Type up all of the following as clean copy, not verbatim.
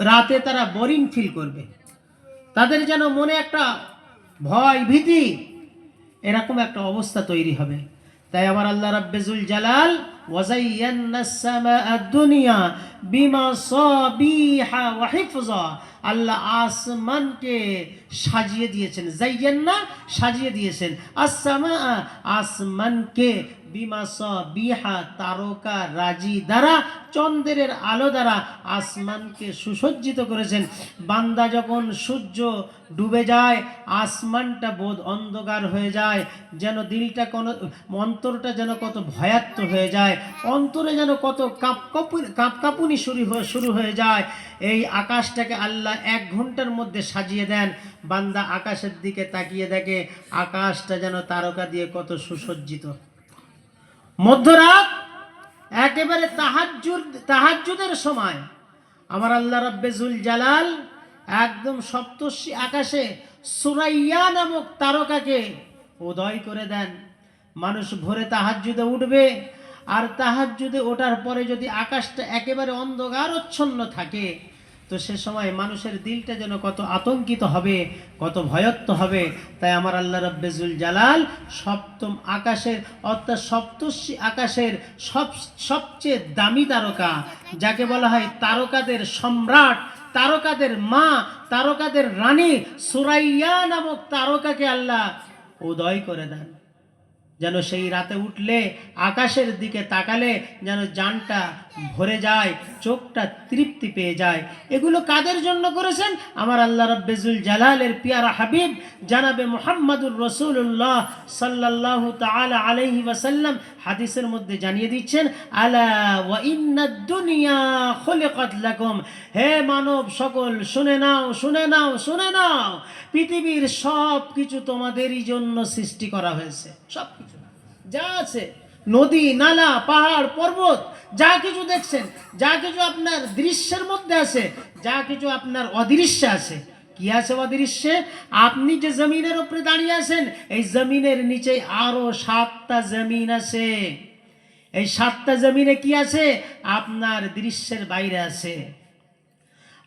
রাতে তারা boring feel করবে, তাদের যেন মনে একটা ভয় ভীতি এরকম একটা অবস্থা তৈরি হবে। তাই আবার আল্লাহ রাব্বুল জালাল ওয়াজাইয়ান্নাস সামাআদ দুনিয়া বিমাসাবিহা ওয়া হিফযা, আল্লাহ আসমানকে সাজিয়ে দিয়েছেন, জাইয়ান্না সাজিয়ে দিয়েছেন, আস-সামা আসমানকে বিমাসাবিহা তারকা রাজি দ্বারা, চন্দ্রের আলো দ্বারা আসমানকে সুসজ্জিত করেছেন। বান্দা যখন সূর্য ডুবে যায় আসমানটা বোধ অন্ধকার হয়ে যায়, যেন দিলটা কোনো অন্তরটা যেন কত ভয়াত্ম হয়ে যায়, অন্তরে যেন কত কাঁপকাঁপুনি শুরু হয়ে যায়। এই আকাশটাকে আল্লাহ 1 ঘন্টার মধ্যে সাজিয়ে দেন। বান্দা আকাশের দিকে তাকিয়ে দেখে আকাশটা যেন তারকা দিয়ে কত সুসজ্জিত। মধ্যরাত একেবারে তাহাজ্জুদের সময় আমার আল্লাহ রাব্বুল জালাল একদম সপ্তর্ষি আকাশে সুরাইয়া নামক তারকাকে উদয় করে দেন। মানুষ ভোরে তাহাজ্জুদে উঠবে, আর তাহাজ্জুদে ওঠার পরে যদি আকাশটা একেবারে অন্ধকারচ্ছন্ন থাকে, তো সে সময় মানুষের দিলটা যেন কত আতঙ্কিত হবে, কত ভয়ত্ব হবে। তাই আমার আল্লাহ রাব্বুল জালাল সপ্তম আকাশের অর্থাৎ সপ্তর্ষি আকাশের সবচেয়ে দামি তারকা, যাকে বলা হয় তারকাদের সম্রাট, তারকাদের মা, তারকাদের রানী সুরাইয়া নামক তারকাকে আল্লাহ উদয় করে দেন, যেন সেই রাতে উঠলে আকাশের দিকে তাকালে যেন জানটা ভরে যায়, চোখটা তৃপ্তি পেয়ে যায়। এগুলো কাদের জন্য করেছেন? আমার আল্লাহ রাব্বুল জালালের পিয়ারা হাবিব জানাবে মুহাম্মাদুর রাসূলুল্লাহ সাল্লাল্লাহু তাআলা আলাইহি ওয়াসাল্লাম হাদিসের মধ্যে জানিয়ে দিচ্ছেন, আলা ওয়া ইন্নাদ দুনিয়া খুলিকাত লাকুম, হে মানব সকল শুনে নাও, শুনে নাও, শুনে নাও, পৃথিবীর সব কিছু তোমাদেরই জন্য সৃষ্টি করা হয়েছে। সব কিছু যা আছে, নদী নালা পাহাড় পর্বত, যা কিছু দেখছেন, যা কিছু আপনার দৃশ্যের মধ্যে আছে, যা কিছু আপনার অদৃশ্যে আছে। কি আছে অদৃশ্যে? আপনি যে জমিনের উপরে দাঁড়িয়ে আছেন, এই জমিনের নিচে আরো 7টা জমিন আছে। এই 7টা জমিনে কি আছে? আপনার দৃশ্যের বাইরে আছে।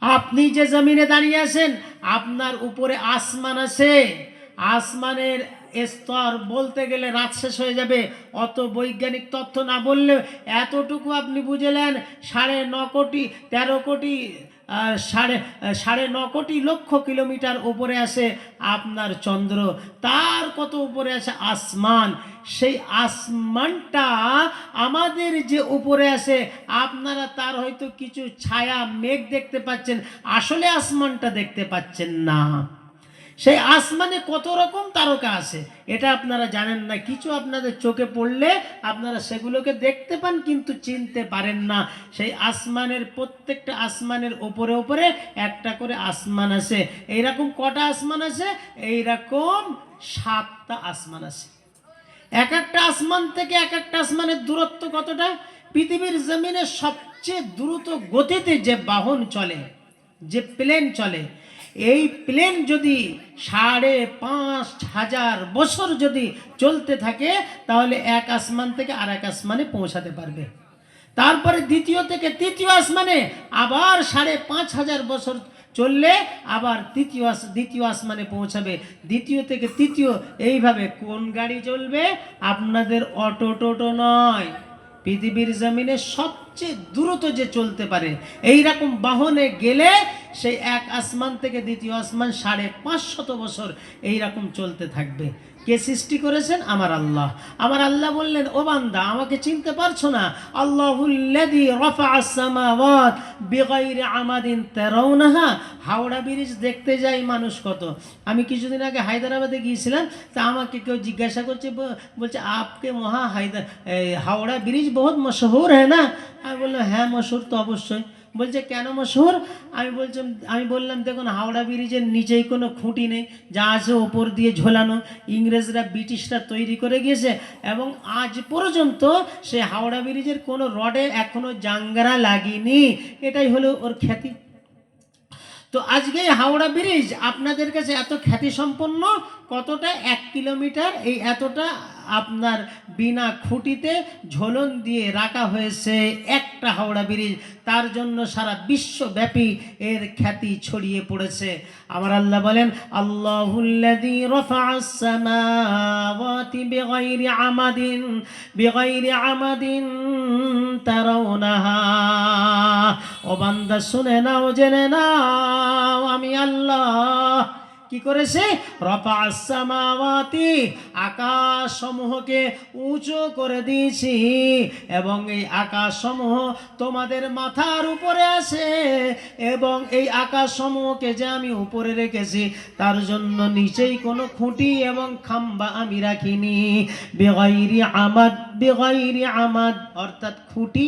আপনি যে জমিনে দাঁড়িয়ে আছেন, আপনার উপরে আসমান আছে। আসমানের স্তর বলতে গেলে রাত শেষ হয়ে যাবে, অত বৈজ্ঞানিক তথ্য না বললেও এতটুকু আপনি বুঝলেন, 9.5 কোটি 13 কোটি সাড়ে 9 কোটি লক্ষ কিলোমিটার উপরে আছে আপনার চন্দ্র, তার কত উপরে আছে আসমান। সেই আসমানটা আমাদের যে উপরে আছে, আপনারা তার হয়তো কিছু ছায়া মেঘ দেখতে পাচ্ছেন, আসলে আসমানটা দেখতে পাচ্ছেন না। সেই আসমানে কত রকম তারকা আছে এটা আপনারা জানেন না। কিছু আপনাদের চোখে পড়লে আপনারা সেগুলোকে দেখতে পান কিন্তু চিনতে পারেন না। সেই আসমানের প্রত্যেকটা আসমানের উপরে উপরে একটা করে আসমান আছে। এইরকম কটা আসমান আছে? এইরকম 7টা আসমান আছে। এক একটা আসমান থেকে এক একটা আসমানের দূরত্ব কতটা? পৃথিবীর জমিনে সবচেয়ে দ্রুত গতিতে যে বাহন চলে, যে প্লেন চলে, এই প্লেন যদি 5,500 বছর যদি চলতে থাকে, তাহলে এক আসমান থেকে আর এক আসমানে পৌঁছাতে পারবে। তারপরে দ্বিতীয় থেকে তৃতীয় আসমানে আবার 5,500 বছর চললে আবার দ্বিতীয় আসমানে পৌঁছাবে, দ্বিতীয় থেকে তৃতীয়। এইভাবে কোন গাড়ি চলবে? আপনাদের অটো টোটো নয়, পৃথিবীর জমিনে সবচেয়ে দ্রুত যে চলতে পারে এইরকম বাহনে গেলে সেই এক আসমান থেকে দ্বিতীয় আসমান 550 বছর এইরকম চলতে থাকবে। কে সৃষ্টি করেছেন? আমার আল্লাহ। আমার আল্লাহ বললেন, ও বান্দা, আমাকে চিনতে পারছো না? আল্লাহুল্লাযী রাফা'আস সামাওয়াত বিগাইরি আমাদিন তারাউনাহা। হাওড়া ব্রিজ দেখতে যাই মানুষ কত। আমি কিছুদিন আগে হায়দ্রাবাদে গিয়েছিলাম, তা আমাকে কেউ জিজ্ঞাসা করছে, বলছে আপকে মহা হাওড়া ব্রিজ বহুত মশহুর হ্যাঁ না? আমি বললাম হ্যাঁ মশহুর তো অবশ্যই। বলছে কেন মশহুর? আমি বললাম দেখুন, হাওড়া ব্রিজের নিচেই কোনো খুঁটি নেই, যা আছে ওপর দিয়ে ঝোলানো, ইংরেজরা ব্রিটিশরা তৈরি করে গিয়েছে, এবং আজ পর্যন্ত সে হাওড়া ব্রিজের কোনো রডে এখনো জাঙ্গারা লাগেনি। এটাই হলো ওর খ্যাতি। তো আজকে হাওড়া ব্রিজ আপনাদের কাছে এত খ্যাতি সম্পন্ন কতটা 1 কিলোমিটার, এই এতটা আপনার বিনা খুঁটিতে ঝোলন দিয়ে রাখা হয়েছে একটা হাওড়া ব্রিজ। তার জন্য সারা বিশ্বব্যাপী এর খ্যাতি ছড়িয়ে পড়েছে। আমার আল্লাহ বলেন, আল্লাহুল্লাযী রাফা'আস সামাওয়াতি বিগাইরি আমাদিন তারাউনাহা। ও বান্দা শুনে নাও, জেনে নাও, আমি আল্লাহ কি করেছে? রাফা'আস সামাওয়াতি, আকাশসমূহকে উঁচু করে দিয়েছি, এবং এই আকাশসমূহ তোমাদের মাথার উপরে আছে, এবং এই আকাশসমূহকে যে আমি উপরে রেখেছি তার জন্য নিচেই কোনো খুঁটি এবং খাম্বা আমি রাখিনি। বিগাইরি আমাদ, অর্থাৎ খুঁটি